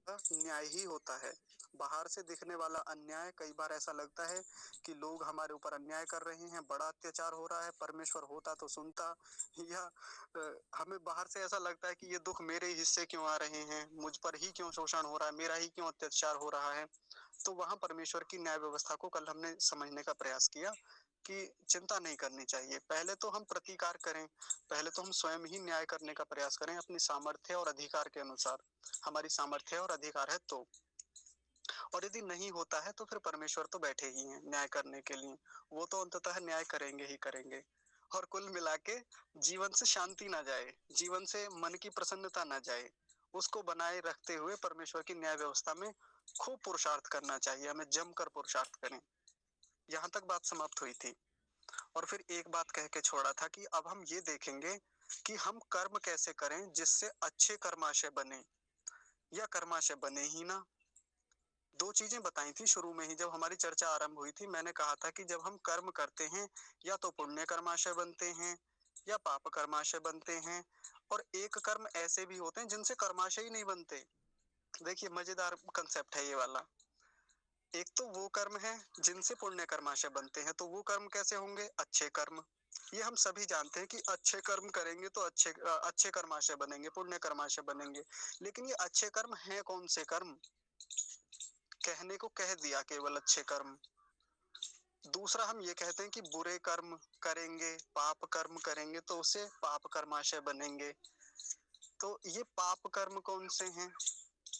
न्याय ही होता है। बाहर से दिखने वाला अन्याय कई बार ऐसा लगता है कि लोग हमारे ऊपर अन्याय कर रहे हैं, बड़ा अत्याचार हो रहा है, परमेश्वर होता तो सुनता। या हमें बाहर से ऐसा लगता है कि ये दुख मेरे ही हिस्से क्यों आ रहे हैं, मुझ पर ही क्यों शोषण हो रहा है, मेरा ही क्यों अत्याचार हो रहा है। तो वहां परमेश्वर की न्याय व्यवस्था को कल हमने समझने का प्रयास किया कि चिंता नहीं करनी चाहिए। पहले तो हम प्रतिकार करें, पहले तो हम स्वयं ही न्याय करने का प्रयास करें अपनी सामर्थ्य और अधिकार के अनुसार। हमारी सामर्थ्य और अधिकार है तो, और यदि नहीं होता है तो फिर परमेश्वर तो बैठे ही हैं न्याय करने के लिए। वो तो अंततः न्याय करेंगे ही करेंगे। और कुल मिला के जीवन से शांति ना जाए, जीवन से मन की प्रसन्नता ना जाए, उसको बनाए रखते हुए परमेश्वर की न्याय व्यवस्था में खूब पुरुषार्थ करना चाहिए। हमें जमकर पुरुषार्थ करें। यहाँ तक बात समाप्त हुई थी। और फिर एक बात कह के छोड़ा था कि अब हम ये देखेंगे कि हम कर्म कैसे करें जिससे अच्छे कर्माशय बने, या कर्माशय बने ही ना। दो चीजें बताई थी शुरू में ही जब हमारी चर्चा आरंभ हुई थी। मैंने कहा था कि जब हम कर्म करते हैं या तो पुण्य कर्माशय बनते हैं या पाप कर्माशय बनते हैं, और एक कर्म ऐसे भी होते हैं जिनसे कर्माशय ही नहीं बनते। देखिए मजेदार कंसेप्ट है ये वाला। एक तो वो कर्म है जिनसे पुण्य कर्माशय बनते हैं, तो वो कर्म कैसे होंगे? अच्छे कर्म। ये हम सभी जानते हैं कि अच्छे कर्म करेंगे तो अच्छे कर्माशय बनेंगे, पुण्य कर्माशय बनेंगे। लेकिन ये अच्छे कर्म हैं कौन से कर्म? कहने को कह दिया केवल अच्छे कर्म। दूसरा हम ये कहते हैं कि बुरे कर्म करेंगे, पाप कर्म करेंगे तो उससे पाप कर्माशय बनेंगे। तो ये पाप कर्म कौन से हैं?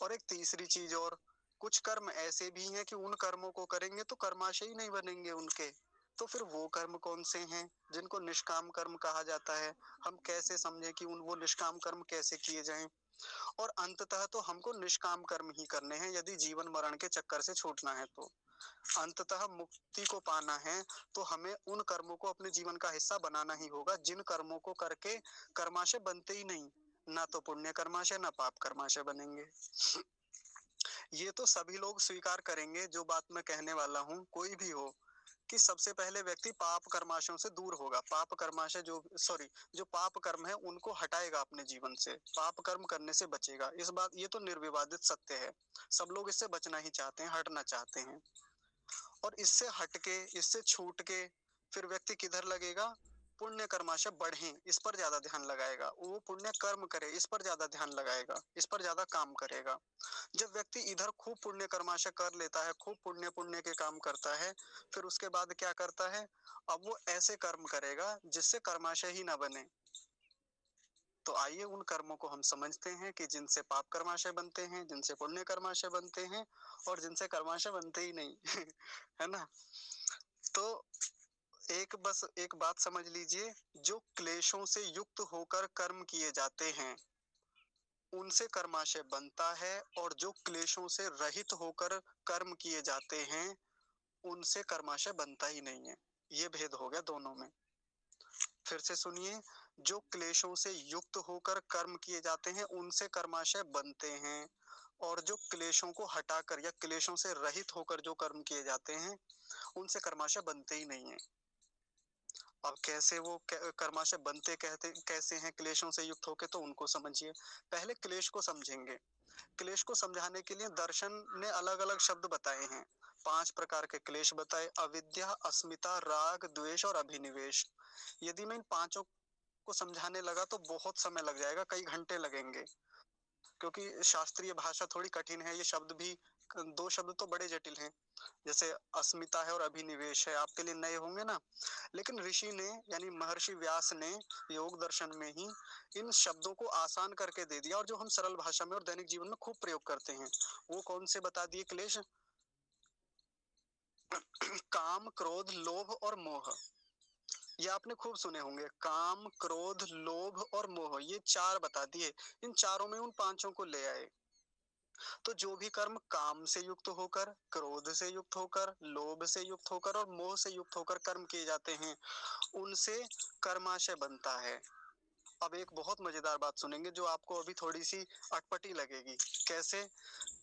और एक तीसरी चीज और, कुछ कर्म ऐसे भी हैं कि उन कर्मों को करेंगे तो कर्माशय ही नहीं बनेंगे उनके। तो फिर वो कर्म कौन से हैं जिनको निष्काम कर्म कहा जाता है? हम कैसे समझें कि वो निष्काम कर्म कैसे किए जाएं? और अंततः तो हमको निष्काम कर्म ही करने हैं यदि जीवन मरण के चक्कर से छूटना है तो। अंततः मुक्ति को पाना है तो हमें उन कर्मों को अपने जीवन का हिस्सा बनाना ही होगा जिन कर्मों को करके कर्माशय बनते ही नहीं। ना तो पुण्य कर्माशय ना पाप कर्माशय बनेंगे। ये तो सभी लोग स्वीकार करेंगे जो बात मैं कहने वाला हूँ, कोई भी हो, कि सबसे पहले व्यक्ति पाप कर्माशयों से दूर होगा। पाप कर्माशय जो पाप कर्म है उनको हटाएगा अपने जीवन से, पाप कर्म करने से बचेगा। इस बात ये तो निर्विवादित सत्य है। सब लोग इससे बचना ही चाहते हैं, हटना चाहते हैं। और इससे हटके, इससे छूट के फिर व्यक्ति किधर लगेगा? पुण्य कर्माशय बढ़े इस पर ज्यादा ध्यान लगाएगा, वो पुण्य कर्म करे इस पर ज्यादा ध्यान लगाएगा, इस पर ज्यादा काम करेगा। जब व्यक्ति इधर खूब पुण्य कर्माशय कर लेता है, खूब पुण्य पुण्य के काम करता है, फिर उसके बाद क्या करता है? अब वो ऐसे कर्म करेगा जिससे कर्माशय ही ना बने। तो आइए उन कर्मों को हम समझते हैं कि जिनसे पाप कर्माशय बनते हैं, जिनसे पुण्य कर्माशय बनते हैं, और जिनसे कर्माशय बनते ही नहीं है ना। तो बस एक बात समझ लीजिए, जो क्लेशों से युक्त होकर कर्म किए जाते हैं उनसे कर्माशय बनता है, और जो क्लेशों से रहित होकर कर्म किए जाते हैं उनसे कर्माशय बनता ही नहीं है। ये भेद हो गया दोनों में। फिर से सुनिए, जो क्लेशों से युक्त होकर कर्म किए जाते हैं उनसे कर्माशय बनते हैं, और जो क्लेशों को हटाकर या क्लेशों से रहित होकर जो कर्म किए जाते हैं उनसे कर्माशय बनते ही नहीं है। अब कैसे वो कर्माशय बनते कहते कैसे हैं क्लेशों से युक्त होकर, तो उनको समझिए। पहले क्लेश को समझेंगे। क्लेश को समझाने के लिए दर्शन ने अलग अलग शब्द बताए हैं। 5 प्रकार के क्लेश बताए: अविद्या, अस्मिता, राग, द्वेष और अभिनिवेश। यदि मैं इन पांचों को समझाने लगा तो बहुत समय लग जाएगा, कई घंटे लगेंगे, क्योंकि शास्त्रीय भाषा थोड़ी कठिन है। ये शब्द भी, 2 शब्द तो बड़े जटिल हैं, जैसे अस्मिता है और अभिनिवेश है, आपके लिए नए होंगे ना। लेकिन ऋषि ने यानी महर्षि व्यास ने योग दर्शन में ही इन शब्दों को आसान करके दे दिया, और जो हम सरल भाषा में और दैनिक जीवन में खूब प्रयोग करते हैं। वो कौन से बता दिए क्लेश? काम, क्रोध, लोभ और मोह। ये आपने खूब सुने होंगे, काम, क्रोध, लोभ और मोह, ये 4 बता दिए। इन चारों में उन पांचों को ले आए। तो जो भी कर्म काम से युक्त होकर, क्रोध से युक्त होकर, लोभ से युक्त होकर और मोह से युक्त होकर कर्म किए जाते हैं उनसे कर्माशय बनता है। अब एक बहुत मजेदार बात सुनेंगे जो आपको अभी थोड़ी सी अटपटी लगेगी। कैसे?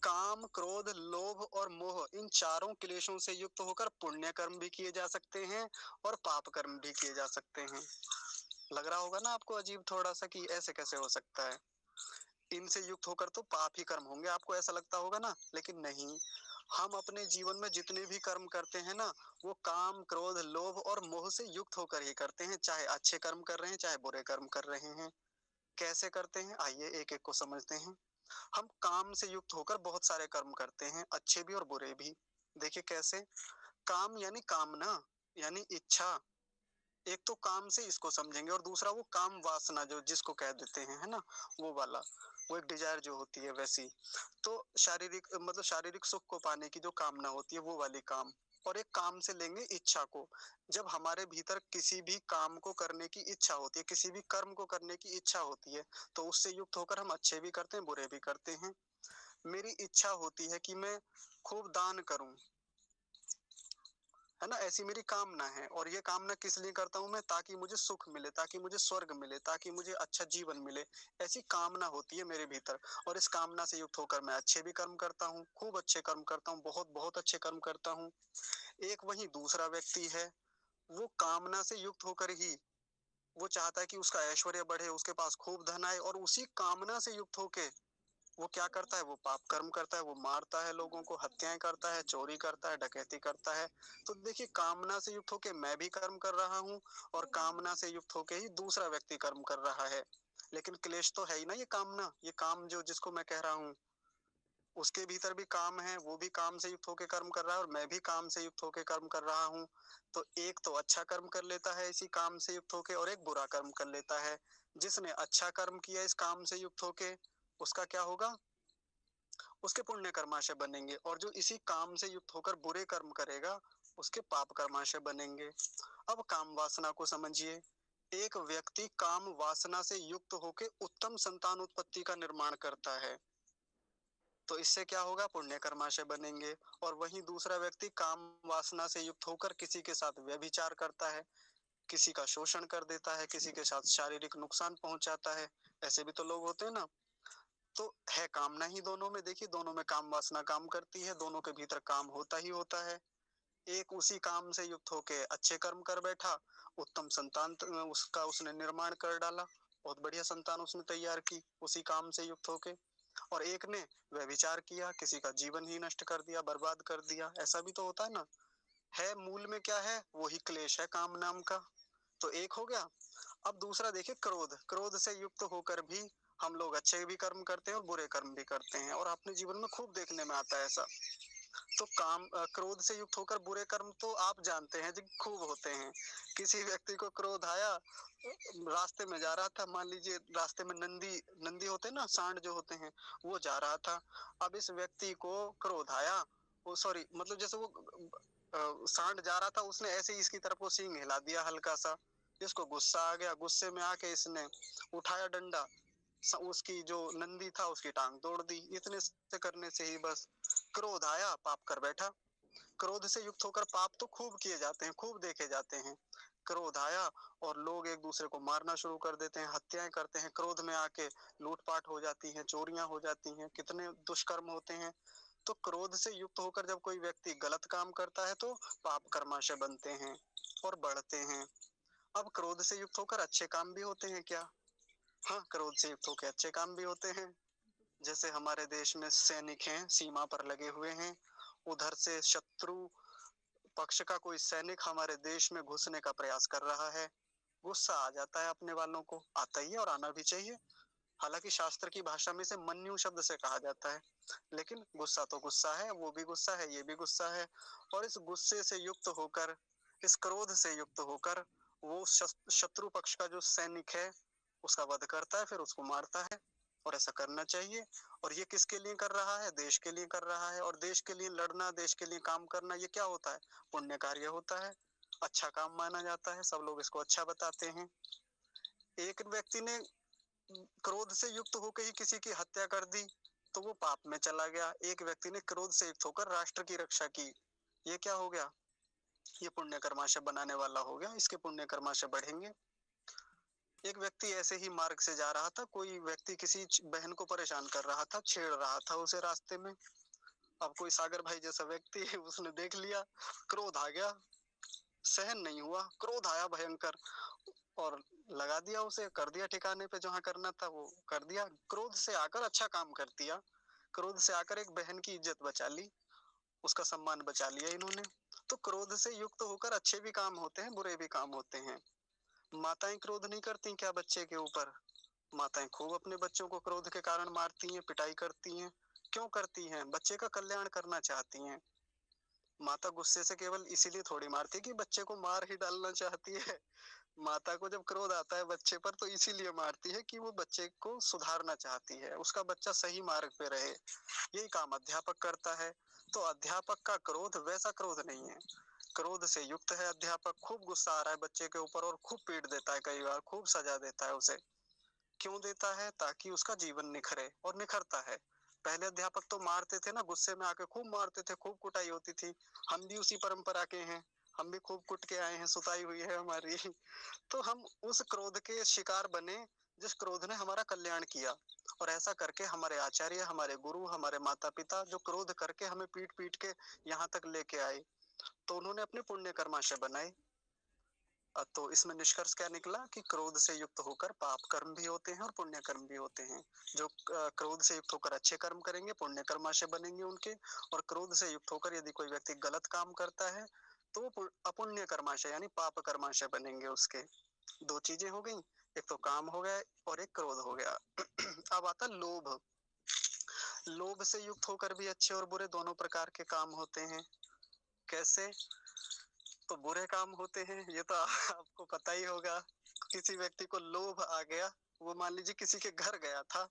काम, क्रोध, लोभ और मोह, इन चारों क्लेशों से युक्त होकर पुण्य कर्म भी किए जा सकते हैं और पाप कर्म भी किए जा सकते हैं। लग रहा होगा ना आपको अजीब थोड़ा सा कि ऐसे कैसे हो सकता है। इनसे युक्त होकर तो पाप ही कर्म होंगे, आपको ऐसा लगता होगा ना, लेकिन नहीं। हम अपने जीवन में जितने भी कर्म करते हैं ना, वो काम, क्रोध, लोभ और मोह से युक्त होकर ही करते हैं, चाहे अच्छे कर्म कर रहे हैं, चाहे बुरे कर्म कर रहे हैं। कैसे करते हैं, आइए एक एक को समझते हैं। हम काम से युक्त होकर बहुत सारे कर्म करते हैं, अच्छे भी और बुरे भी। देखिए कैसे। काम यानी कामना, यानी इच्छा। एक तो काम से इसको समझेंगे, और दूसरा वो काम वासना जो जिसको कह देते हैं, है ना, वो वाला, वो एक डिजायर जो होती है वैसी। तो शारीरिक मतलब शारीरिक सुख को पाने की जो कामना होती है, वो वाली काम। और एक काम से लेंगे इच्छा को। जब हमारे भीतर किसी भी काम को करने की इच्छा होती है, किसी भी कर्म को करने की इच्छा होती है, तो उससे युक्त होकर हम अच्छे भी करते हैं, बुरे भी करते हैं। मेरी इच्छा होती है कि मैं खूब दान करूं, है ना, ऐसी मेरी कामना है। और ये कामना किस लिए करता हूं मैं, ताकि मुझे सुख मिले, ताकि मुझे स्वर्ग मिले, ताकि मुझे अच्छा जीवन मिले। ऐसी कामना होती है मेरे भीतर, और इस कामना से युक्त होकर मैं अच्छे भी कर्म करता हूँ, खूब अच्छे कर्म करता हूँ, बहुत बहुत अच्छे कर्म करता हूँ। एक वही दूसरा व्यक्ति है, वो कामना से युक्त होकर ही वो चाहता है कि उसका ऐश्वर्य बढ़े, उसके पास खूब धन आए, और उसी कामना से युक्त होके वो क्या करता है, वो पाप कर्म करता है, वो मारता है लोगों को, हत्याएं करता है, चोरी करता है, डकैती करता है। तो देखिए, कामना से युक्त होके मैं भी कर्म कर रहा हूँ, और कामना से युक्त होके ही दूसरा व्यक्ति कर्म कर रहा है। लेकिन क्लेश तो है ही ना, ये कामना, ये काम जो जिसको मैं कह रहा हूँ, उसके भीतर भी काम है, वो भी काम से युक्त होके कर्म कर रहा है, और मैं भी काम से युक्त होके कर्म कर रहा हूँ। तो एक तो अच्छा कर्म कर लेता है इसी काम से युक्त होके, और एक बुरा कर्म कर लेता है। जिसने अच्छा कर्म किया इस काम से युक्त होके, उसका क्या होगा, उसके पुण्य कर्माशय बनेंगे। और जो इसी काम से युक्त होकर बुरे कर्म करेगा, उसके पाप कर्माशय बनेंगे। अब काम वासना को समझिए। एक व्यक्ति काम वासना से युक्त होकर उत्तम संतान उत्पत्ति का निर्माण करता है, तो इससे क्या होगा, पुण्य कर्माशय बनेंगे। और वहीं दूसरा व्यक्ति काम वासना से युक्त होकर किसी के साथ व्यभिचार करता है, किसी का शोषण कर देता है, किसी के साथ शारीरिक नुकसान पहुंचाता है। ऐसे भी तो लोग होते हैं ना। तो है कामना ही दोनों में, देखिए दोनों में काम वासना काम करती है, दोनों के भीतर काम होता ही होता है। एक उसी काम से युक्त होके अच्छे कर्म कर बैठा, उत्तम संतान उसका उसने निर्माण कर डाला, बहुत बढ़िया संतान उसने तैयार की उसी काम से युक्त होके। और एक ने व्यभिचार किया, किसी का जीवन ही नष्ट कर दिया, बर्बाद कर दिया। ऐसा भी तो होता है ना। है मूल में क्या है, वही क्लेश है काम नाम का। तो एक हो गया। अब दूसरा देखिए, क्रोध। क्रोध से युक्त होकर भी हम लोग अच्छे भी कर्म करते हैं और बुरे कर्म भी करते हैं, और अपने जीवन में खूब देखने में आता है ऐसा। तो क्रोध से युक्त होकर बुरे कर्म तो आप जानते हैं जी, खूब होते हैं। किसी व्यक्ति को क्रोध आया, रास्ते में जा रहा था, मान लीजिए रास्ते में नंदी नंदी होते हैं ना, सांड जो होते हैं, वो जा रहा था। अब इस व्यक्ति को क्रोध आया, वो सॉरी मतलब जैसे वो सांड जा रहा था, उसने ऐसे ही इसकी तरफ को सींग हिला दिया हल्का सा। इसको गुस्सा आ गया, गुस्से में आके इसने उठाया डंडा, उसकी जो नंदी था उसकी टांग तोड़ दी। इतने से करने से ही बस क्रोध आया, पाप कर बैठा। क्रोध से युक्त होकर पाप तो खूब किए जाते हैं, खूब देखे जाते हैं। क्रोध आया और लोग एक दूसरे को मारना शुरू कर देते हैं, हत्याएं करते हैं, क्रोध में आके लूटपाट हो जाती है, चोरियां हो जाती हैं, कितने दुष्कर्म होते हैं। तो क्रोध से युक्त होकर जब कोई व्यक्ति गलत काम करता है, तो पाप कर्माशय बनते हैं और बढ़ते हैं। अब क्रोध से युक्त होकर अच्छे काम भी होते हैं क्या? हाँ, क्रोध से युक्त होकर अच्छे काम भी होते हैं। जैसे हमारे देश में सैनिक हैं, सीमा पर लगे हुए हैं, उधर से शत्रु पक्ष का कोई सैनिक हमारे देश में घुसने का प्रयास कर रहा है। गुस्सा आ जाता है अपने वालों को, आता ही है और आना भी चाहिए। हालांकि शास्त्र की भाषा में इसे मन्यु शब्द से कहा जाता है, लेकिन गुस्सा तो गुस्सा है, वो भी गुस्सा है, ये भी गुस्सा है। और इस गुस्से से युक्त होकर, इस क्रोध से युक्त होकर वो शत्रु पक्ष का जो सैनिक है उसका वध करता है, फिर उसको मारता है। और ऐसा करना चाहिए। और ये किसके लिए कर रहा है? देश के लिए कर रहा है। और देश के लिए लड़ना, देश के लिए काम करना, ये क्या होता है? पुण्य कार्य होता है, अच्छा काम माना जाता है, सब लोग इसको अच्छा बताते हैं। एक व्यक्ति ने क्रोध से युक्त होकर ही किसी की हत्या कर दी, तो वो पाप में चला गया। एक व्यक्ति ने क्रोध से युक्त होकर राष्ट्र की रक्षा की, ये क्या हो गया? ये पुण्य कर्माशय बनाने वाला हो गया, इसके पुण्य कर्माशय बढ़ेंगे। एक व्यक्ति ऐसे ही मार्ग से जा रहा था, कोई व्यक्ति किसी बहन को परेशान कर रहा था, छेड़ रहा था उसे रास्ते में। अब कोई सागर भाई जैसा व्यक्ति है, उसने देख लिया, क्रोध आ गया, सहन नहीं हुआ, क्रोध आया भयंकर। और लगा दिया उसे, कर दिया ठिकाने पे जहाँ करना था वो कर दिया। क्रोध से आकर अच्छा काम कर दिया, क्रोध से आकर एक बहन की इज्जत बचा ली, उसका सम्मान बचा लिया इन्होंने। तो क्रोध से युक्त होकर अच्छे भी काम होते हैं, बुरे भी काम होते हैं। माताएं क्रोध नहीं करती क्या बच्चे के ऊपर? माताएं खूब अपने बच्चों को क्रोध के कारण मारती हैं, पिटाई करती हैं। क्यों करती हैं? बच्चे का कल्याण करना चाहती हैं। माता गुस्से से केवल इसीलिए थोड़ी मारती है कि बच्चे को मार ही डालना चाहती है। माता को जब क्रोध आता है बच्चे पर तो इसीलिए मारती है कि वो बच्चे को सुधारना चाहती है, उसका बच्चा सही मार्ग पे रहे। यही काम अध्यापक करता है। तो अध्यापक का क्रोध वैसा क्रोध नहीं है। क्रोध से युक्त है अध्यापक, खूब गुस्सा आ रहा है बच्चे के ऊपर और खूब पीट देता है, कई बार खूब सजा देता है उसे। क्यों देता है? ताकि उसका जीवन निखरे, और निखरता है। पहले अध्यापक तो मारते थे ना, गुस्से में आके खूब मारते थे, खूब कुटाई होती थी। हम भी उसी परंपरा के हैं, हम भी खूब कुट के आए हैं, सुताई हुई है हमारी। तो हम उस क्रोध के शिकार बने जिस क्रोध ने हमारा कल्याण किया। और ऐसा करके हमारे आचार्य, हमारे गुरु, हमारे माता पिता जो क्रोध करके हमें पीट पीट के यहाँ तक लेके आए, तो उन्होंने अपने पुण्य कर्माशय बनाए। तो इसमें निष्कर्ष क्या निकला कि क्रोध से युक्त होकर पाप कर्म भी होते हैं और पुण्य कर्म भी होते हैं। जो क्रोध से युक्त होकर अच्छे कर्म करेंगे, पुण्य कर्माशय बनेंगे उनके। और क्रोध से युक्त होकर यदि कोई व्यक्ति गलत काम करता है तो वो अपुण्य कर्माशय यानी पाप कर्माशय बनेंगे उसके। दो चीजें हो गई, एक तो काम हो गया और एक क्रोध हो गया। अब आता लोभ। लोभ से युक्त होकर भी अच्छे और बुरे दोनों प्रकार के काम होते हैं। कैसे? तो बुरे काम होते हैं, ये तो आपको पता ही होगा। किसी व्यक्ति को लोभ आ गया, वो मान लीजिए किसी के घर गया था,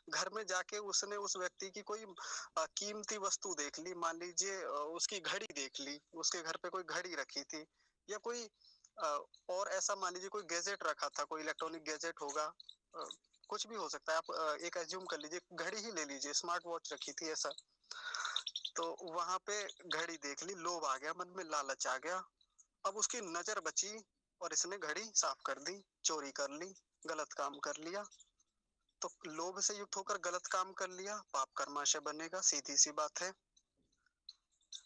घर में जाके उसने उस व्यक्ति की कोई कीमती वस्तु देख ली, मान लीजिए उसकी घड़ी देख ली, उसके घर पे कोई घड़ी रखी थी, या कोई और ऐसा मान लीजिए कोई गैजेट रखा था, कोई इलेक्ट्रॉनिक गैजेट होगा, कुछ भी हो सकता है। आप एक एज्यूम कर लीजिए, घड़ी ही ले लीजिए, स्मार्ट वॉच रखी थी ऐसा। तो वहां पे घड़ी देख ली, लोभ आ गया, मन में लालच आ गया। अब उसकी नजर बची और इसने घड़ी साफ कर दी, चोरी कर ली, गलत काम कर लिया। तो लोभ से युक्त होकर गलत काम कर लिया, पाप कर्माशय बनेगा, सीधी सी बात है।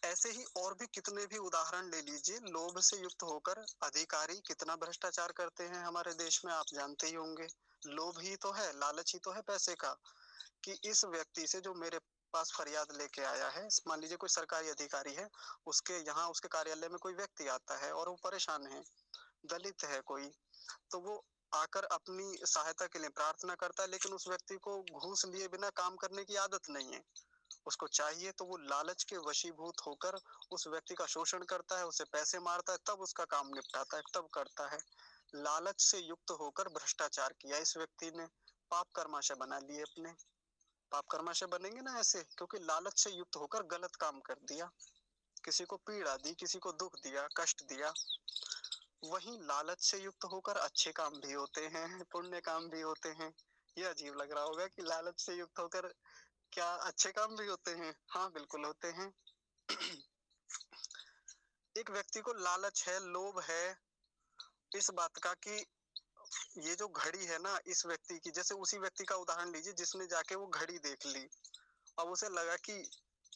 ऐसे ही और भी कितने भी उदाहरण ले लीजिए, लोभ से युक्त होकर अधिकारी कितना भ्रष्टाचार करते हैं हमारे देश में, आप जानते ही होंगे। लोभ ही तो है, लालच ही तो है पैसे का, कि इस व्यक्ति से जो मेरे पास फरियाद लेके आया है, मान लीजिए कोई सरकारी अधिकारी है, उसके यहाँ उसके कार्यालय में कोई व्यक्ति आता है और वो परेशान है, दलित है कोई, तो वो आकर अपनी सहायता के लिए प्रार्थना करता है, लेकिन उस व्यक्ति को घूस लिए बिना काम करने की आदत नहीं है। उसको चाहिए तो वो लालच के वशीभूत होकर उस व्यक्ति का शोषण करता है, उसे पैसे मारता है, तब उसका काम निपटाता है, तब करता है। लालच से युक्त होकर भ्रष्टाचार किया इस व्यक्ति ने, पाप कर्माशय बना लिए अपने। पाप कर्माशय बनेंगे ना ऐसे, क्योंकि लालच से युक्त होकर गलत काम कर दिया, किसी को पीड़ा दी, किसी को दुख दिया, कष्ट दिया। वहीं लालच से युक्त होकर अच्छे काम भी होते हैं, पुण्य काम भी होते हैं। ये अजीब लग रहा होगा कि लालच से युक्त होकर क्या अच्छे काम भी होते हैं? हाँ बिल्कुल होते हैं। एक व्यक्ति को लालच है, लोभ है इस बात का कि ये जो घड़ी है ना इस व्यक्ति की, जैसे उसी व्यक्ति का उदाहरण लीजिए जिसने जाके वो घड़ी देख ली। अब उसे लगा कि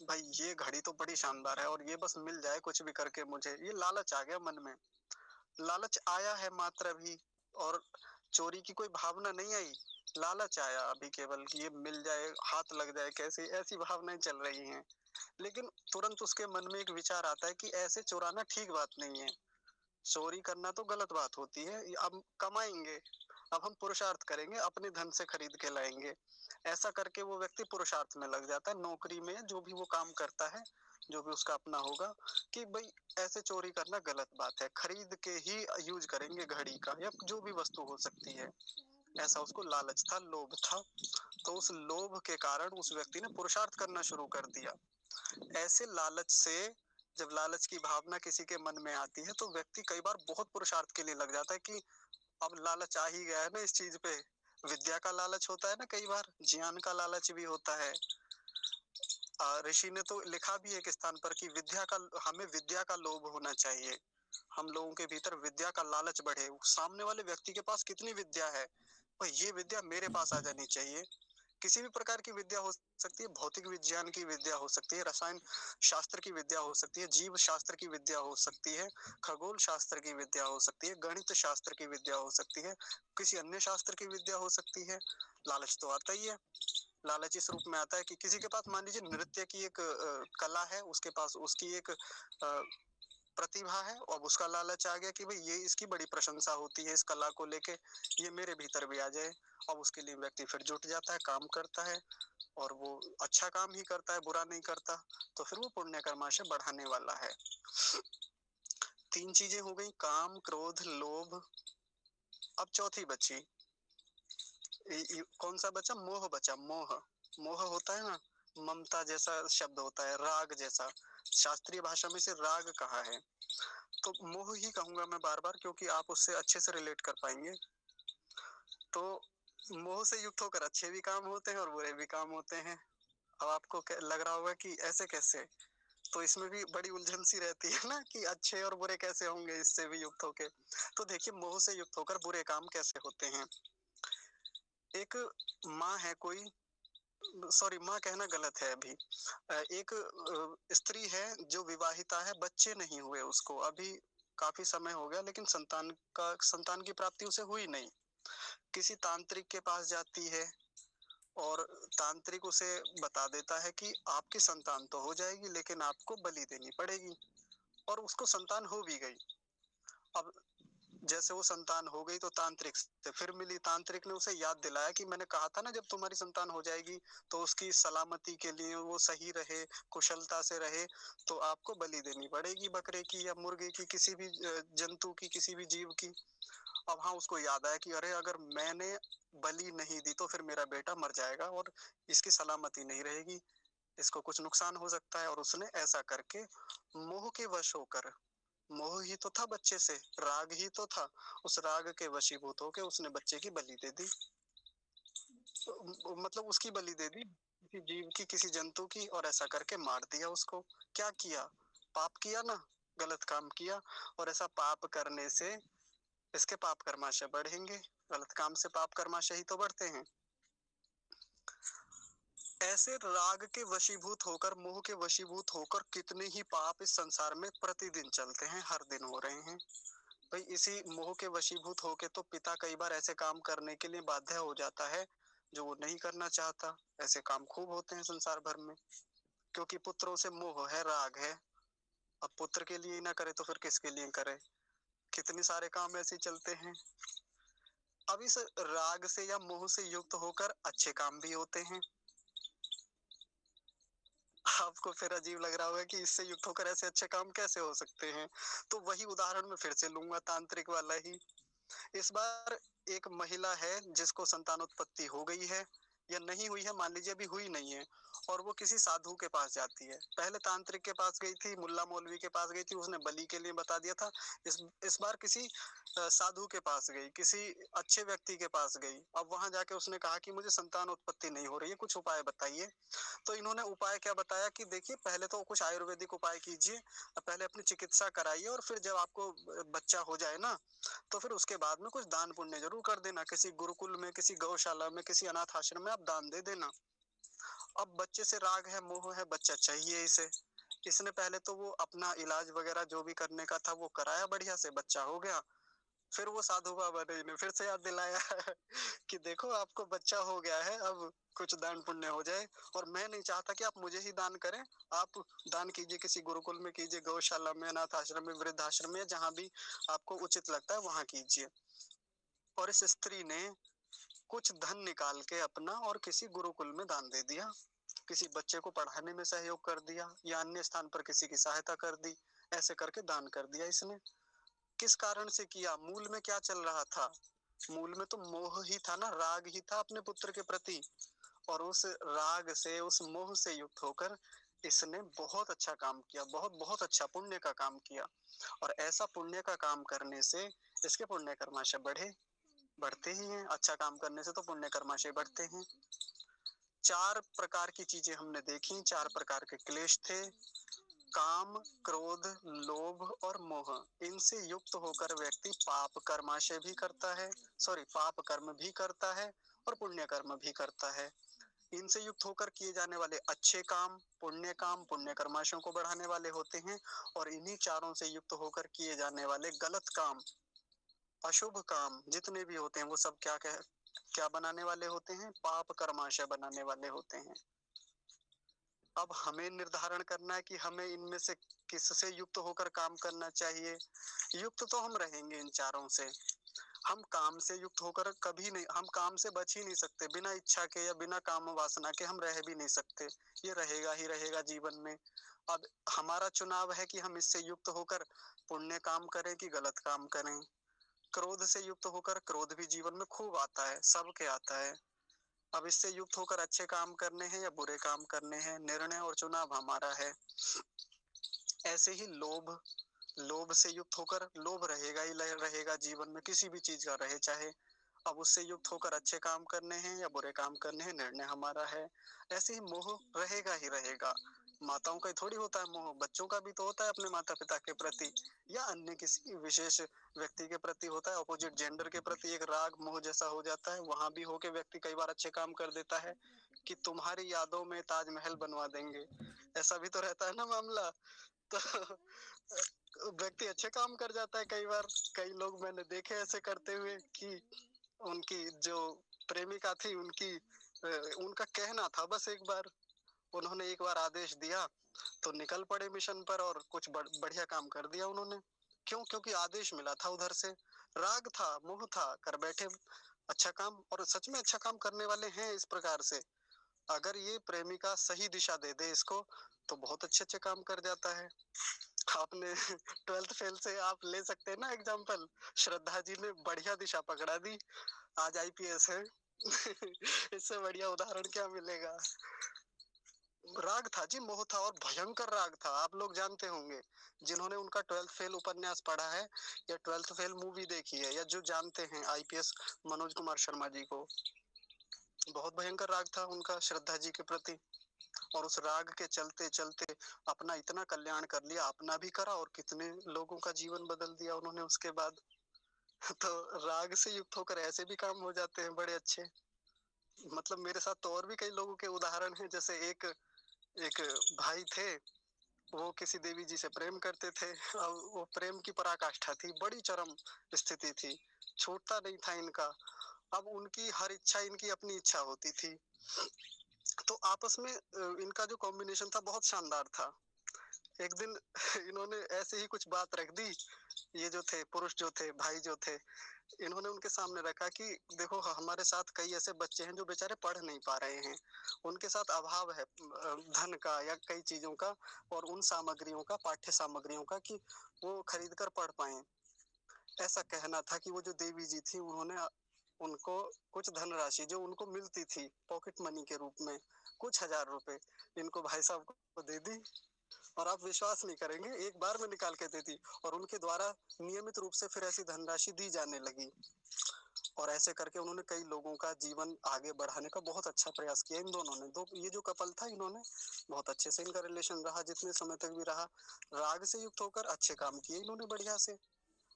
भाई ये घड़ी तो बड़ी शानदार है और ये बस मिल जाए कुछ भी करके मुझे, ये लालच आ गया मन में। लालच आया है मात्र अभी, और चोरी की कोई भावना नहीं आई, लालच आया अभी केवल कि ये मिल जाए, हाथ लग जाए कैसे, ऐसी भावनाएं चल रही हैं। लेकिन तुरंत उसके मन में एक विचार आता है कि ऐसे चुराना ठीक बात नहीं है, चोरी करना तो गलत बात होती है। अब कमाएंगे, अब हम पुरुषार्थ करेंगे, अपने धन से खरीद के लाएंगे। ऐसा करके वो व्यक्ति पुरुषार्थ में लग जाता है, नौकरी में जो भी वो काम करता है, जो भी उसका अपना होगा, कि भाई ऐसे चोरी करना गलत बात है, खरीद के ही यूज करेंगे घड़ी का या जो भी वस्तु हो सकती है। ऐसा उसको लालच था, लोभ था। तो उस लोभ के कारण उस व्यक्ति ने पुरुषार्थ करना शुरू कर दिया। ऐसे लालच से, जब लालच की भावना किसी के मन में आती है तो व्यक्ति कई बार बहुत पुरुषार्थ के लिए लग जाता है कि अब लालच आ ही गया है ना इस चीज पे। विद्या का लालच होता है ना, कई बार ज्ञान का लालच भी होता है। ऋषि ने तो लिखा भी है एक स्थान पर कि विद्या का, हमें विद्या का लोभ होना चाहिए, हम लोगों के भीतर विद्या का लालच बढ़े। सामने वाले व्यक्ति के पास कितनी विद्या है, पर ये विद्या मेरे पास आ जानी चाहिए। किसी भी प्रकार की विद्या हो सकती है, भौतिक विज्ञान की विद्या हो सकती है, रसायन शास्त्र की विद्या हो सकती है, जीव शास्त्र की विद्या हो सकती है, खगोल शास्त्र की विद्या हो सकती है, गणित शास्त्र की विद्या हो सकती है, किसी अन्य शास्त्र की विद्या हो सकती है। लालच तो आता ही है। लालच इस रूप में आता है कि किसी के पास मान लीजिए नृत्य की एक कला है, उसके पास उसकी एक प्रतिभा है, और उसका लालच आ गया कि भाई ये इसकी बड़ी प्रशंसा होती है इस कला को लेके, ये मेरे भीतर भी आ जाए। अब उसके लिए व्यक्ति फिर जुट जाता है, काम करता है, और वो अच्छा काम ही करता है, बुरा नहीं करता, तो फिर वो पुण्य कर्माशय बढ़ाने वाला है। 3 चीजें हो गई, काम, क्रोध, लोभ। अब चौथी बची, कौन सा बचा? मोह बचा। मोह, मोह होता है ना, ममता जैसा शब्द होता है, राग जैसा, शास्त्रीय भाषा में से राग कहा है, तो मोह ही कहूंगा मैं बार बार, क्योंकि आप उससे अच्छे से रिलेट कर पाएंगे। तो मोह से युक्त होकर अच्छे भी काम होते हैं और बुरे भी काम होते हैं। अब आपको लग रहा होगा कि ऐसे कैसे, तो इसमें भी बड़ी उलझन सी रहती है ना कि अच्छे और बुरे कैसे होंगे इससे भी युक्त होके। तो देखिए, मोह से युक्त होकर बुरे काम कैसे होते हैं। एक माँ है कोई, सॉरी माँ कहना गलत है अभी, एक स्त्री है जो विवाहिता है, बच्चे नहीं हुए उसको, अभी काफी समय हो गया, लेकिन संतान की प्राप्ति उसे हुई नहीं। किसी तांत्रिक के पास जाती है, और तांत्रिक उसे बता देता है कि आपकी संतान तो हो जाएगी, लेकिन आपको बलि देनी पड़ेगी, और उसको संतान हो भी गई। अब जैसे वो संतान हो गई तो तांत्रिक से फिर मिली, तांत्रिक ने उसे याद दिलाया कि मैंने कहा था ना जब तुम्हारी संतान हो जाएगी तो उसकी सलामती के लिए, वो सही रहे, कुशलता से रहे, तो आपको बलि देनी पड़ेगी, बकरे की या मुर्गे की, किसी भी जंतु की, किसी भी जीव की। अब हाँ, उसको याद आया कि अरे अगर मैंने बलि नहीं दी तो फिर मेरा बेटा मर जाएगा और इसकी सलामती नहीं रहेगी, इसको कुछ नुकसान हो सकता है। और उसने ऐसा करके मोह के वश होकर, मोह ही तो था बच्चे से, राग ही तो था, उस राग के वशीभूत होकर उसने बच्चे की बलि दे दी, मतलब उसकी बलि दे दी, किसी जीव की, किसी जंतु की, और ऐसा करके मार दिया उसको। क्या किया? पाप किया ना, गलत काम किया। और ऐसा पाप करने से इसके पाप कर्माशय बढ़ेंगे, गलत काम से पाप कर्माशय ही तो बढ़ते हैं। ऐसे राग के वशीभूत होकर, मोह के वशीभूत होकर कितने ही पाप इस संसार में प्रतिदिन चलते हैं, हर दिन हो रहे हैं। भाई इसी मोह के वशीभूत होके तो पिता कई बार ऐसे काम करने के लिए बाध्य हो जाता है जो वो नहीं करना चाहता। ऐसे काम खूब होते हैं संसार भर में, क्योंकि पुत्रों से मोह है, राग है। अब पुत्र के लिए ही ना करे तो फिर किसके लिए करे? कितने सारे काम ऐसे चलते हैं। अब इस राग से या मोह से युक्त होकर अच्छे काम भी होते हैं। आपको फिर अजीब लग रहा होगा कि इससे युक्त होकर ऐसे अच्छे काम कैसे हो सकते हैं। तो वही उदाहरण मैं फिर से लूंगा, तांत्रिक वाला ही। इस बार एक महिला है जिसको संतानोत्पत्ति हो गई है या नहीं हुई है, मान लीजिए अभी हुई नहीं है, और वो किसी साधु के पास जाती है। पहले तांत्रिक के पास गई थी, मुल्ला मौलवी के पास गई थी, उसने बलि के लिए बता दिया था। इस बार किसी साधु के पास गई, किसी अच्छे व्यक्ति के पास गई। अब वहां जाके उसने कहा कि मुझे संतान उत्पत्ति नहीं हो रही है, कुछ उपाय बताइए। तो इन्होंने उपाय क्या बताया कि देखिए पहले तो कुछ आयुर्वेदिक उपाय कीजिए, पहले अपनी चिकित्सा कराइए, और फिर जब आपको बच्चा हो जाए ना, तो फिर उसके बाद में कुछ दान पुण्य जरूर कर देना, किसी गुरुकुल में, किसी गौशाला में, किसी अनाथ आश्रम में आप दान दे देना। अब बच्चे से राग है, मोह है, बच्चा चाहिए इसे। इसने पहले तो वो अपना इलाज वगैरह जो भी करने का था वो कराया, बढ़िया से बच्चा हो गया। फिर वो साधु बाबा ने फिर से याद दिलाया कि देखो आपको बच्चा हो गया है, अब कुछ दान पुण्य हो जाए, और मैं नहीं चाहता कि आप मुझे ही दान करें, आप दान कीजिए, किसी गुरुकुल में कीजिए, गौशाला में, अनाथ आश्रम में, वृद्धाश्रम में, जहां भी आपको उचित लगता है वहां कीजिए। और इस स्त्री ने कुछ धन निकाल के अपना और किसी गुरुकुल में दान दे दिया, किसी बच्चे को पढ़ाने में सहयोग कर दिया, या अन्य स्थान पर किसी की सहायता कर दी। ऐसे करके दान कर दिया इसने। किस कारण से किया? मूल में क्या चल रहा था? मूल में तो मोह ही था ना, राग ही था अपने पुत्र के प्रति। और उस राग से, उस मोह से युक्त होकर इसने बहुत अच्छा काम किया, बहुत बहुत अच्छा पुण्य का काम किया। और ऐसा पुण्य का काम करने से इसके पुण्य कर्माशय बढ़ते ही हैं। अच्छा काम करने से तो पुण्य कर्माशय बढ़ते हैं। 4 प्रकार की चीजें हमने देखी, 4 प्रकार के क्लेश थे, काम, क्रोध, लोभ और मोह। इनसे युक्त होकर व्यक्ति पाप कर्माशय भी करता है, सॉरी पाप कर्म भी करता है और पुण्य कर्म भी करता है। इनसे युक्त होकर किए जाने वाले अच्छे काम, पुण्य कर्माशयों को बढ़ाने वाले होते हैं, और इन्हीं चारों से युक्त होकर किए जाने वाले गलत काम, अशुभ काम जितने भी होते हैं वो सब क्या बनाने वाले होते हैं? पाप कर्माशय बनाने वाले होते हैं। अब हमें निर्धारण करना है कि हमें इनमें से किससे युक्त होकर काम करना चाहिए। युक्त तो हम रहेंगे इन चारों से। हम काम से युक्त होकर कभी नहीं, हम काम से बच ही नहीं सकते। बिना इच्छा के या बिना काम वासना के हम रह भी नहीं सकते। ये रहेगा ही रहेगा जीवन में। अब हमारा चुनाव है कि हम इससे युक्त होकर पुण्य काम करें कि गलत काम करें। क्रोध से युक्त होकर, क्रोध भी जीवन में खूब आता है, सबके आता है। अब इससे युक्त होकर अच्छे काम करने हैं या बुरे काम करने हैं, निर्णय और चुनाव हमारा है। ऐसे ही लोभ, लोभ से युक्त होकर, लोभ रहेगा ही रहेगा जीवन में, किसी भी चीज का रहे चाहे। अब उससे युक्त होकर अच्छे काम करने हैं या बुरे काम करने हैं, निर्णय हमारा है। ऐसे ही मोह रहेगा ही रहेगा। माताओं का ही थोड़ी होता है मोह, बच्चों का भी तो होता है अपने माता पिता के प्रति, या अन्य किसी विशेष व्यक्ति के प्रति होता है। अपोजिट जेंडर के प्रति एक राग मोह जैसा हो जाता है। वहां भी होके व्यक्ति कई बार अच्छे काम कर देता है कि तुम्हारी यादों में ताजमहल बनवा देंगे, ऐसा भी तो रहता है ना मामला। तो व्यक्ति अच्छे काम कर जाता है कई बार। कई लोग मैंने देखे ऐसे करते हुए कि उनकी जो प्रेमिका थी, उनका कहना था बस एक बार, उन्होंने एक बार आदेश दिया तो निकल पड़े मिशन पर, और कुछ बढ़िया काम कर दिया उन्होंने। क्यों? क्योंकि आदेश मिला था उधर से। राग था, मोह था, कर बैठे अच्छा काम। और सच में अच्छा काम करने वाले हैं इस प्रकार से। अगर ये प्रेमिका सही दिशा दे दे इसको तो बहुत अच्छे अच्छे काम कर जाता है। आपने 12th फेल से आप ले सकते हैं ना एग्जाम्पल। श्रद्धा जी ने बढ़िया दिशा पकड़ा दी, आज आईपीएस है। इससे बढ़िया उदाहरण क्या मिलेगा। राग था जी, मोह था, और भयंकर राग था। आप लोग जानते होंगे जिन्होंने उनका 12th फेल उपन्यास पढ़ा है या 12th फेल मूवी देखी है, या जो जानते हैं आईपीएस मनोज कुमार शर्मा जी को। बहुत भयंकर राग था उनका श्रद्धा जी के प्रति, और उस राग के चलते चलते अपना इतना कल्याण कर लिया, अपना भी करा और कितने लोगों का जीवन बदल दिया उन्होंने उसके बाद। तो राग से युक्त होकर ऐसे भी काम हो जाते हैं बड़े अच्छे। मतलब मेरे साथ तो और भी कई लोगों के उदाहरण हैं। जैसे एक एक भाई थे, वो किसी देवी जी से प्रेम करते थे। अब वो प्रेम की पराकाष्ठा थी, बड़ी चरम स्थिति थी, छूटता नहीं था इनका। अब उनकी हर इच्छा इनकी अपनी इच्छा होती थी। तो आपस में इनका जो कॉम्बिनेशन था बहुत शानदार था। एक दिन इन्होंने ऐसे ही कुछ बात रख दी। ये जो थे पुरुष, जो थे भाई, जो थे, इन्होंने उनके सामने रखा कि देखो हमारे साथ कई ऐसे बच्चे हैं जो बेचारे पढ़ नहीं पा रहे हैं, उनके साथ अभाव है धन का या कई चीजों का, और उन सामग्रियों का, पाठ्य सामग्रियों का, कि वो खरीद कर पढ़ पाए। ऐसा कहना था कि वो जो देवी जी थी उन्होंने उनको कुछ धनराशि जो उनको मिलती थी पॉकेट मनी के रूप में, कुछ हजार रुपए, इनको भाई साहब को दे दी। और आप विश्वास नहीं करेंगे, एक बार में निकाल के दे दी, और उनके द्वारा नियमित रूप से फिर ऐसी धनराशि दी जाने लगी। और ऐसे करके उन्होंने कई लोगों का जीवन आगे बढ़ाने का बहुत अच्छा प्रयास किया। इन दोनों ने, दो ये जो कपल था, इन्होंने बहुत अच्छे से इनका रिलेशन रहा, जितने समय तक भी रहा। राग से युक्त होकर अच्छे काम किए इन्होंने बढ़िया से।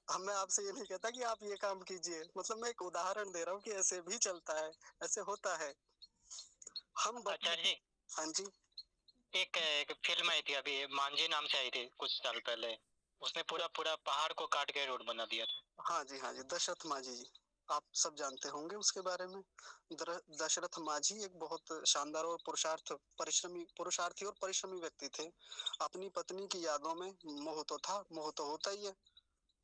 अब मैं आपसे ये नहीं कहता कि आप ये काम कीजिए, मतलब मैं एक उदाहरण दे रहा हूँ कि ऐसे भी चलता है, ऐसे होता है। हम आचार्य जी। हाँ जी। एक फिल्म आई थी अभी, मांझी नाम से आई थी कुछ साल पहले, उसने पूरा पूरा पहाड़ को काट के रोड बना दिया था। हाँ जी, हाँ जी, दशरथ मांझी जी, आप सब जानते होंगे उसके बारे में। दशरथ मांझी एक बहुत शानदार और पुरुषार्थी और परिश्रमी व्यक्ति थे। अपनी पत्नी की यादों में मोह तो था, मोह तो होता ही है।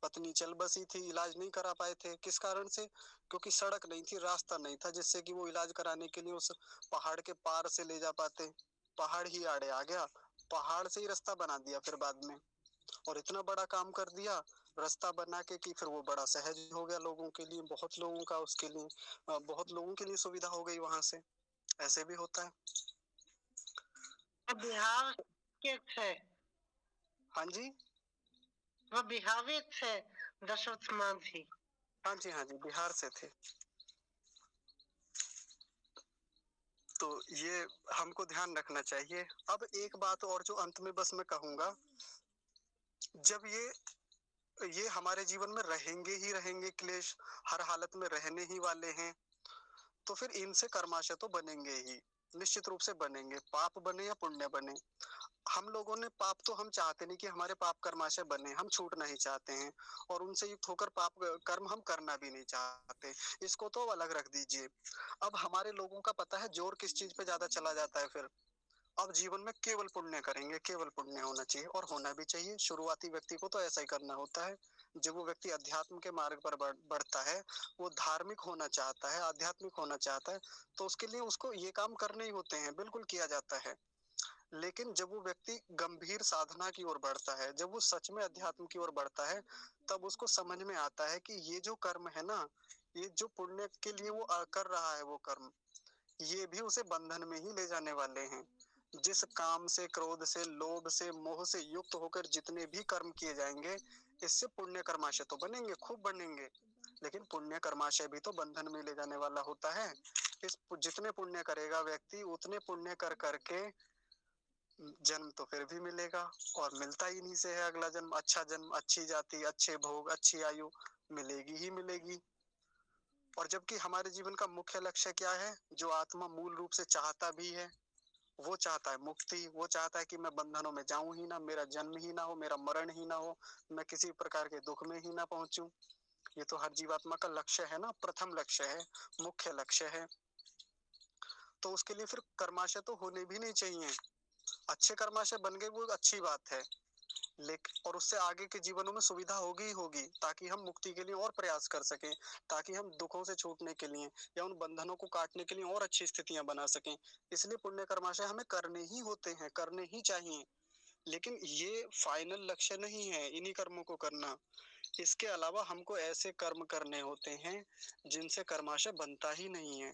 पत्नी चल बसी थी, इलाज नहीं करा पाए थे। किस कारण से? क्योंकि सड़क नहीं थी, रास्ता नहीं था जिससे कि वो इलाज कराने के लिए उस पहाड़ के पार से ले जा पाते। पहाड़ ही आड़े आ गया, पहाड़ से ही रास्ता बना दिया फिर बाद में, और इतना बड़ा काम कर दिया रास्ता बना के कि फिर वो बड़ा सहज हो गया लोगों के लिए, बहुत लोगों का उसके लिए बहुत लोगों के लिए सुविधा हो गई वहां से। ऐसे भी होता है। बिहार के थे। हाँ जी, वो बिहारी थे दशरथ मांझी। हाँ जी, हाँ जी, बिहार से थे। तो ये हमको ध्यान रखना चाहिए। अब एक बात और जो अंत में बस मैं कहूंगा, जब ये हमारे जीवन में रहेंगे ही रहेंगे, क्लेश हर हालत में रहने ही वाले हैं, तो फिर इनसे कर्माशय तो बनेंगे ही। निश्चित रूप से बनेंगे, पाप बने या पुण्य बने। हम लोगों ने पाप तो हम चाहते नहीं कि हमारे पाप कर्माशय बने, हम छूटना ही चाहते हैं और उनसे युक्त होकर पाप कर्म हम करना भी नहीं चाहते। इसको तो अलग रख दीजिए। अब हमारे लोगों का पता है जोर किस चीज पे ज्यादा चला जाता है फिर। अब जीवन में केवल पुण्य करेंगे, केवल पुण्य होना चाहिए और होना भी चाहिए। शुरुआती व्यक्ति को तो ऐसा ही करना होता है। जब वो व्यक्ति अध्यात्म के मार्ग पर बढ़ता है, वो धार्मिक होना चाहता है, आध्यात्मिक होना चाहता है, तो उसके लिए उसको ये काम करने ही होते हैं, बिल्कुल किया जाता है। लेकिन जब वो व्यक्ति गंभीर साधना की ओर बढ़ता है, जब वो सच में अध्यात्म की ओर बढ़ता है, तब उसको समझ में आता है कि ये जो कर्म है ना, ये जो पुण्य के लिए वो कर रहा है वो कर्म, ये भी उसे बंधन में ही ले जाने वाले हैं। जिस काम से, क्रोध से, लोभ से, मोह से युक्त होकर जितने भी कर्म किए जाएंगे, इससे पुण्य कर्माशय तो बनेंगे, खूब बनेंगे, लेकिन पुण्य कर्माशय भी तो बंधन में ले जाने वाला होता है। इस जितने पुण्य करेगा व्यक्ति, उतने पुण्य कर करके जन्म तो फिर भी मिलेगा और मिलता ही नहीं से है अगला जन्म। अच्छा जन्म, अच्छी जाति, अच्छे भोग, अच्छी आयु मिलेगी ही मिलेगी। और जबकि हमारे जीवन का मुख्य लक्ष्य क्या है, जो आत्मा मूल रूप से चाहता भी है, वो चाहता है मुक्ति, वो चाहता है कि मैं बंधनों में जाऊं ही ना, मेरा जन्म ही ना हो, मेरा मरण ही ना हो, मैं किसी प्रकार के दुख में ही ना पहुंचूं। ये तो हर जीवात्मा का लक्ष्य है ना, प्रथम लक्ष्य है, मुख्य लक्ष्य है। तो उसके लिए फिर कर्माशय तो होने भी नहीं चाहिए। अच्छे कर्माशय बन गए वो अच्छी बात है, लेकिन और उससे आगे के जीवनों में सुविधा होगी ही होगी, ताकि हम मुक्ति के लिए और प्रयास कर सकें, ताकि हम दुखों से छूटने के लिए या उन बंधनों को काटने के लिए और अच्छी स्थितियां बना सकें। इसलिए पुण्य कर्माशय हमें करने ही होते हैं, करने ही चाहिए। लेकिन ये फाइनल लक्ष्य नहीं है इन्हीं कर्मों को करना। इसके अलावा हमको ऐसे कर्म करने होते हैं जिनसे कर्माशय बनता ही नहीं है।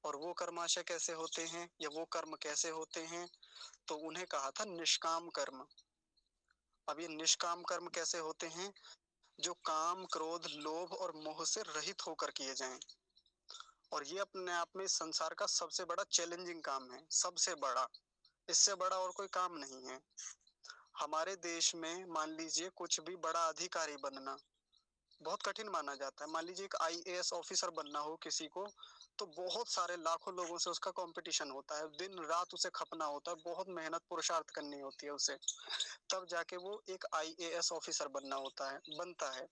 और वो कर्माशय कैसे होते हैं या वो कर्म कैसे होते हैं, तो उन्हें कहा था निष्काम कर्म। अब ये निष्काम कर्म कैसे होते हैं, जो काम, क्रोध, लोभ और मोह से रहित होकर किए जाएं। और ये अपने आप में इस संसार का सबसे बड़ा चैलेंजिंग काम है, सबसे बड़ा। इससे बड़ा और कोई काम नहीं है। हमारे देश में मान लीजिए कुछ भी बड़ा अधिकारी बनना बहुत कठिन माना जाता है। मान लीजिए एक आईएएस ऑफिसर बनना हो किसी को, तो बहुत सारे लाखों लोगों से उसका कंपटीशन होता है, दिन रात उसे खपना होता है, बहुत मेहनत पुरुषार्थ करनी होती है उसे, तब जाके वो एक आईएएस ऑफिसर बनना होता है, बनता है।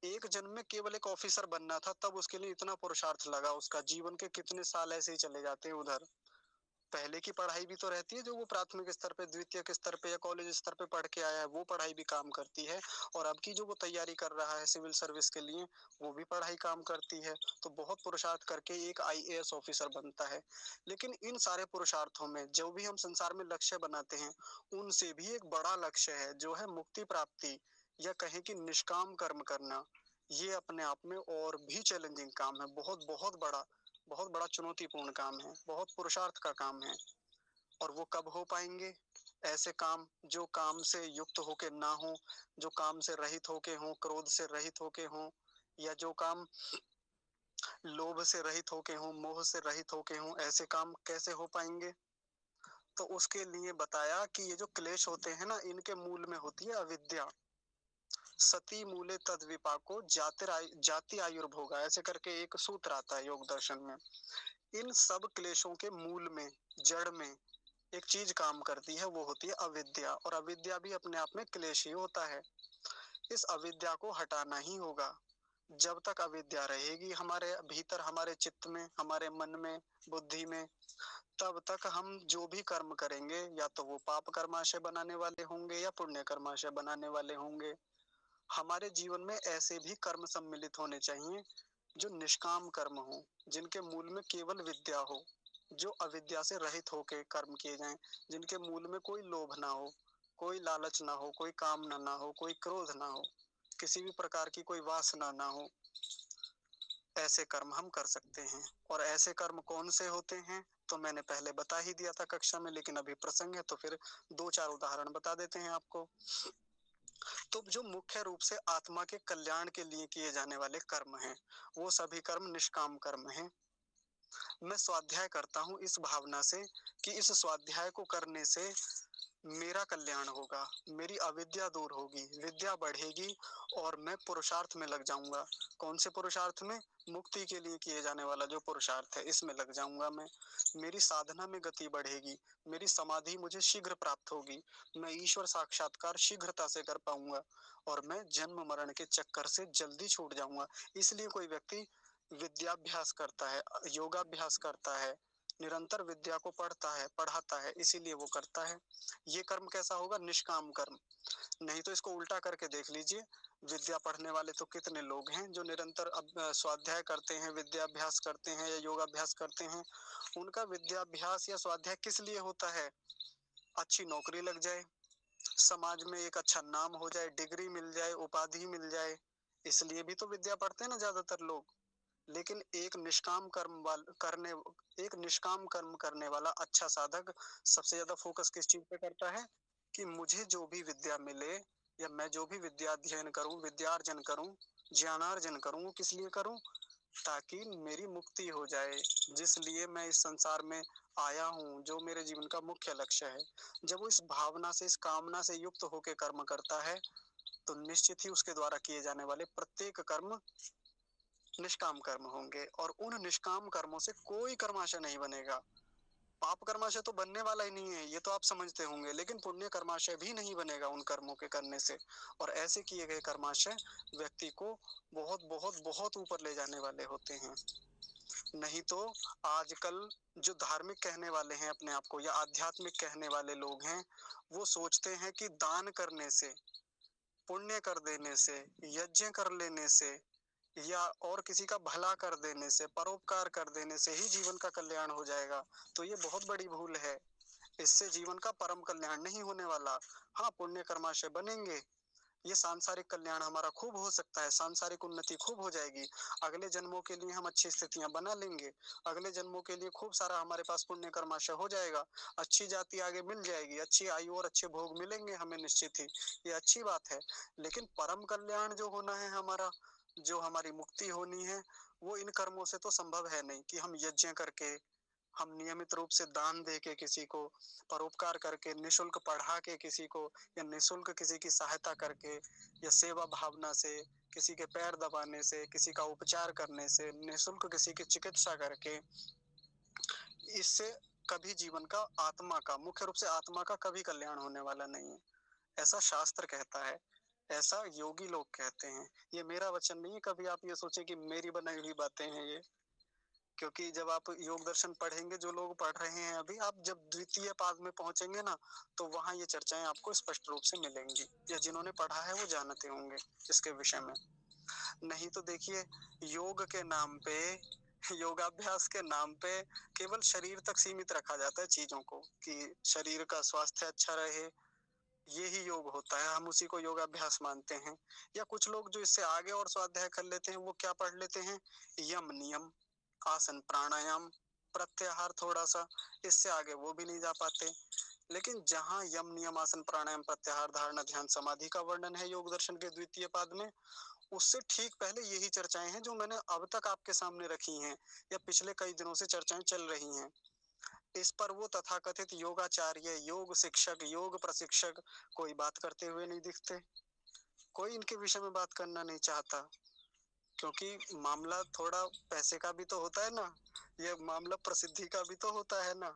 एक जन्म में केवल एक ऑफिसर बनना था, तब उसके लिए इतना पुरुषार्थ लगा, उसका जीवन के कितने साल ऐसे ही चले जाते हैं उधर। पहले की पढ़ाई भी तो रहती है, जो वो प्राथमिक स्तर पे, द्वितीयक स्तर पे या कॉलेज स्तर पे पढ़ के आया है, वो पढ़ाई भी काम करती है। और अब की जो वो तैयारी कर रहा है सिविल सर्विस के लिए, वो भी पढ़ाई काम करती है। तो बहुत पुरुषार्थ करके एक आईएएस ऑफिसर बनता है। लेकिन इन सारे पुरुषार्थों में जो भी हम संसार में लक्ष्य बनाते हैं, उनसे भी एक बड़ा लक्ष्य है, जो है मुक्ति प्राप्ति, या कहें कि निष्काम कर्म करना। ये अपने आप में और भी चैलेंजिंग काम है, बहुत बहुत बड़ा, बहुत बड़ा चुनौतीपूर्ण काम है, बहुत पुरुषार्थ का काम है। और वो कब हो पाएंगे ऐसे काम, जो काम से युक्त होके ना हो, जो काम से रहित होके हों, क्रोध से रहित होके हों, या जो काम लोभ से रहित होके हों, मोह से रहित होके हों। ऐसे काम कैसे हो पाएंगे, तो उसके लिए बताया कि ये जो क्लेश होते हैं ना, इनके मूल में होती है अविद्या। सती मूले तद विपाको जाति आयुर्भोगा, ऐसे करके एक सूत्र आता है योग दर्शन में। इन सब क्लेशों के मूल में, जड़ में एक चीज काम करती है, वो होती है अविद्या। और अविद्या भी अपने आप में क्लेश ही होता है। इस अविद्या को हटाना ही होगा। जब तक अविद्या रहेगी हमारे भीतर, हमारे चित्त में, हमारे मन में, बुद्धि में, तब तक हम जो भी कर्म करेंगे, या तो वो पाप कर्माशय बनाने वाले होंगे या पुण्य कर्माशय बनाने वाले होंगे। हमारे जीवन में ऐसे भी कर्म सम्मिलित होने चाहिए जो निष्काम कर्म हो, जिनके मूल में केवल विद्या हो, जो अविद्या से रहित होके कर्म किए जाएं, जिनके मूल में कोई लोभ ना हो, कोई लालच ना हो, कोई कामना ना हो, कोई क्रोध ना हो, किसी भी प्रकार की कोई वासना ना हो। ऐसे कर्म हम कर सकते हैं। और ऐसे कर्म कौन से होते हैं, तो मैंने पहले बता ही दिया था कक्षा में, लेकिन अभी प्रसंग है तो फिर दो चार उदाहरण बता देते हैं आपको। तो जो मुख्य रूप से आत्मा के कल्याण के लिए किए जाने वाले कर्म हैं, वो सभी कर्म निष्काम कर्म हैं। मैं स्वाध्याय करता हूँ इस भावना से कि इस स्वाध्याय को करने से मेरा कल्याण होगा, मेरी अविद्या दूर होगी, विद्या बढ़ेगी और मैं पुरुषार्थ में लग जाऊंगा। कौन से पुरुषार्थ में? मुक्ति के लिए किए जाने वाला जो पुरुषार्थ है, इसमें लग जाऊंगा मैं। मेरी साधना में गति बढ़ेगी, मेरी समाधि मुझे शीघ्र प्राप्त होगी, मैं ईश्वर साक्षात्कार शीघ्रता से कर पाऊंगा और मैं जन्म मरण के चक्कर से जल्दी छूट जाऊंगा। इसलिए कोई व्यक्ति विद्याभ्यास करता है, योगाभ्यास करता है, निरंतर विद्या को पढ़ता है, पढ़ाता है, इसीलिए वो करता है। ये कर्म कैसा होगा? निष्काम कर्म। नहीं तो इसको उल्टा करके देख लीजिए, विद्या पढ़ने वाले तो कितने लोग हैं जो निरंतर स्वाध्याय करते हैं, विद्याभ्यास करते हैं या योगाभ्यास करते हैं। उनका विद्याभ्यास या स्वाध्याय किस लिए होता है? अच्छी नौकरी लग जाए, समाज में एक अच्छा नाम हो जाए, डिग्री मिल जाए, उपाधि मिल जाए, इसलिए भी तो विद्या पढ़ते हैं ना ज्यादातर लोग। लेकिन एक निष्काम कर्म करने वाला अच्छा साधक सबसे ज्यादा फोकस किस चीज पे करता है? कि मुझे जो भी विद्या मिले या मैं जो भी विद्या अध्ययन करूं, विद्यार्जन करूं, ज्ञानार्जन करूं, वो किस लिए करूं? ताकि मेरी मुक्ति हो जाए, जिस लिए मैं इस संसार में आया हूँ, जो मेरे जीवन का मुख्य लक्ष्य है। जब वो इस भावना से, इस कामना से युक्त होकर कर्म करता है, तो निश्चित ही उसके द्वारा किए जाने वाले प्रत्येक कर्म निष्काम कर्म होंगे और उन निष्काम कर्मों से कोई कर्माशय नहीं बनेगा। पाप कर्माशय तो बनने वाला ही नहीं है, ये तो आप समझते होंगे, लेकिन पुण्य कर्माशय भी नहीं बनेगा उन कर्मों के करने से। और ऐसे किए गए कर्माशय व्यक्ति को बहुत बहुत बहुत ऊपर ले जाने वाले होते हैं। नहीं तो आजकल जो धार्मिक कहने वाले हैं अपने आप को या आध्यात्मिक कहने वाले लोग हैं, वो सोचते हैं कि दान करने से, पुण्य कर देने से, यज्ञ कर लेने से या और किसी का भला कर देने से, परोपकार कर देने से ही जीवन का कल्याण हो जाएगा। तो ये बहुत बड़ी भूल है। इससे जीवन का परम कल्याण नहीं होने वाला। हाँ, पुण्य कर्माशय बनेंगे, ये सांसारिक कल्याण हमारा खूब हो सकता है, सांसारिक उन्नति खूब हो जाएगी, अगले जन्मों के लिए हम अच्छी स्थितियां बना लेंगे, अगले जन्मों के लिए खूब सारा हमारे पास पुण्य कर्माशय हो जाएगा, अच्छी जाति आगे मिल जाएगी, अच्छी आयु और अच्छे भोग मिलेंगे हमें निश्चित ही, ये अच्छी बात है। लेकिन परम कल्याण जो होना है हमारा, जो हमारी मुक्ति होनी है, वो इन कर्मों से तो संभव है नहीं कि हम यज्ञ करके, हम नियमित रूप से दान दे के किसी को, परोपकार करके, निशुल्क पढ़ा के किसी को, या निशुल्क किसी की सहायता करके, या सेवा भावना से किसी के पैर दबाने से, किसी का उपचार करने से, निशुल्क किसी की चिकित्सा करके, इससे कभी जीवन का, आत्मा का, मुख्य रूप से आत्मा का कभी कल्याण होने वाला नहीं है। ऐसा शास्त्र कहता है, ऐसा योगी लोग कहते हैं। ये मेरा वचन नहीं है, कभी आप ये सोचे कि मेरी बनाई हुई बातें हैं ये। क्योंकि जब आप योग दर्शन पढ़ेंगे, जो लोग पढ़ रहे हैं अभी, आप जब द्वितीय पाद में पहुंचेंगे ना, तो वहां ये चर्चाएं आपको स्पष्ट रूप से मिलेंगी, या जिन्होंने पढ़ा है वो जानते होंगे इसके विषय में। नहीं तो देखिए, योग के नाम पे, योगाभ्यास के नाम पे केवल शरीर तक सीमित रखा जाता है चीजों को, कि शरीर का स्वास्थ्य अच्छा रहे, ये ही योग होता है, हम उसी को योगाभ्यास मानते हैं। या कुछ लोग जो इससे आगे और स्वाध्याय कर लेते हैं, वो क्या पढ़ लेते हैं? यम नियम, आसन प्राणायाम, प्रत्याहार, थोड़ा सा, इससे आगे वो भी नहीं जा पाते। लेकिन जहां यम नियम आसन प्राणायाम प्रत्याहार धारणा ध्यान समाधि का वर्णन है योग दर्शन के द्वितीय पाद में, उससे ठीक पहले यही चर्चाएं हैं जो मैंने अब तक आपके सामने रखी हैं, या पिछले कई दिनों से चर्चाएं चल रही हैं। इस पर वो तथाकथित योगाचार्य, योग शिक्षक, योग प्रशिक्षक कोई बात करते हुए नहीं दिखते। कोई इनके विषय में बात करना नहीं चाहता, क्योंकि मामला थोड़ा पैसे का भी तो होता है ना, ये मामला प्रसिद्धि का भी तो होता है ना,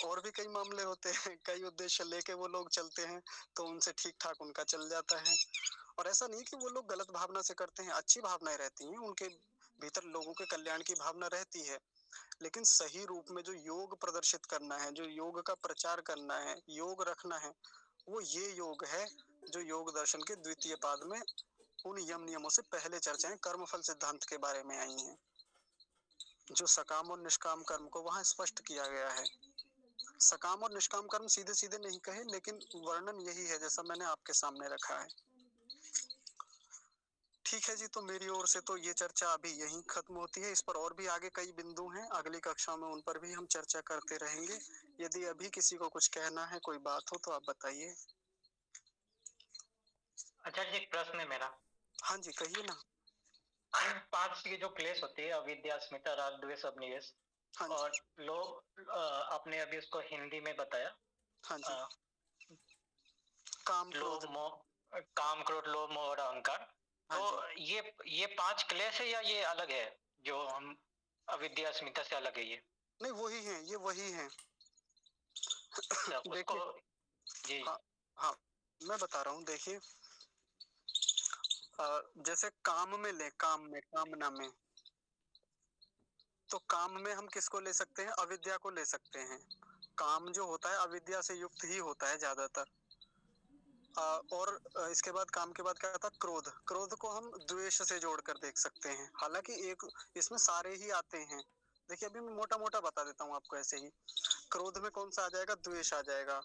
और भी कई मामले होते हैं, कई उद्देश्य लेके वो लोग चलते हैं, तो उनसे ठीक ठाक उनका चल जाता है। और ऐसा नहीं कि वो लोग गलत भावना से करते हैं, अच्छी भावनाएं रहती हैं उनके भीतर, लोगों के कल्याण की भावना रहती है। लेकिन सही रूप में जो योग प्रदर्शित करना है, जो योग का प्रचार करना है, योग रखना है, वो ये योग है जो योग दर्शन के द्वितीय पाद में उन यम नियमों से पहले चर्चाएं कर्मफल सिद्धांत के बारे में आई हैं, जो सकाम और निष्काम कर्म को वहां स्पष्ट किया गया है। सकाम और निष्काम कर्म सीधे सीधे नहीं कहे, लेकिन वर्णन यही है जैसा मैंने आपके सामने रखा है। ठीक है जी, तो मेरी ओर से तो ये चर्चा अभी यहीं खत्म होती है। इस पर और भी आगे कई बिंदु हैं, अगली कक्षा में उन पर भी हम चर्चा करते रहेंगे। यदि अभी किसी को कुछ कहना है, कोई बात हो, तो आप बताइए। अच्छा जी, एक प्रश्न है मेरा। हाँ जी, कहिए ना। 5 की जो क्लेश होती है, अविद्या, अस्मिता, राग, द्वेष, अभिनिवेश, हाँ जी। और लोग आपने अभी उसको हिंदी में बताया। हाँ जी। काम लोभ क्रोध। मोह, काम क्रोध लोभ मोह और अहंकार। हाँ तो जी। ये 5 क्लेश है या ये अलग है, जो हम अविद्या अस्मिता से अलग है ये? नहीं वही है, ये वही है। अच्छा उसको। देखिए, जी। हाँ हाँ, मैं बता रहा हूँ, देखिए जैसे काम में ले, काम में, कामना में, तो काम में हम किसको ले सकते हैं? अविद्या को ले सकते हैं। काम जो होता है अविद्या से युक्त ही होता है ज्यादातर। और इसके बाद, काम के बाद क्या आता है? क्रोध। क्रोध को हम द्वेष से जोड़कर देख सकते हैं, हालांकि एक इसमें सारे ही आते हैं। देखिए अभी मैं मोटा मोटा बता देता हूँ आपको ऐसे ही। क्रोध में कौन सा आ जाएगा? द्वेष आ जाएगा।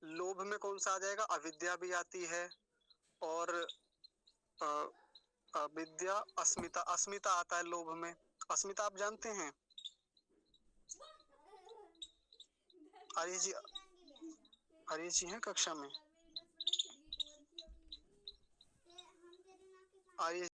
लोभ में कौन सा आ जाएगा? अविद्या भी आती है। और अ, अविद्या, अस्मिता, अस्मिता आता है लोभ में। अस्मिता आप जानते हैं? आर्य जी, आर्य जी हैं कक्षा में? आर्य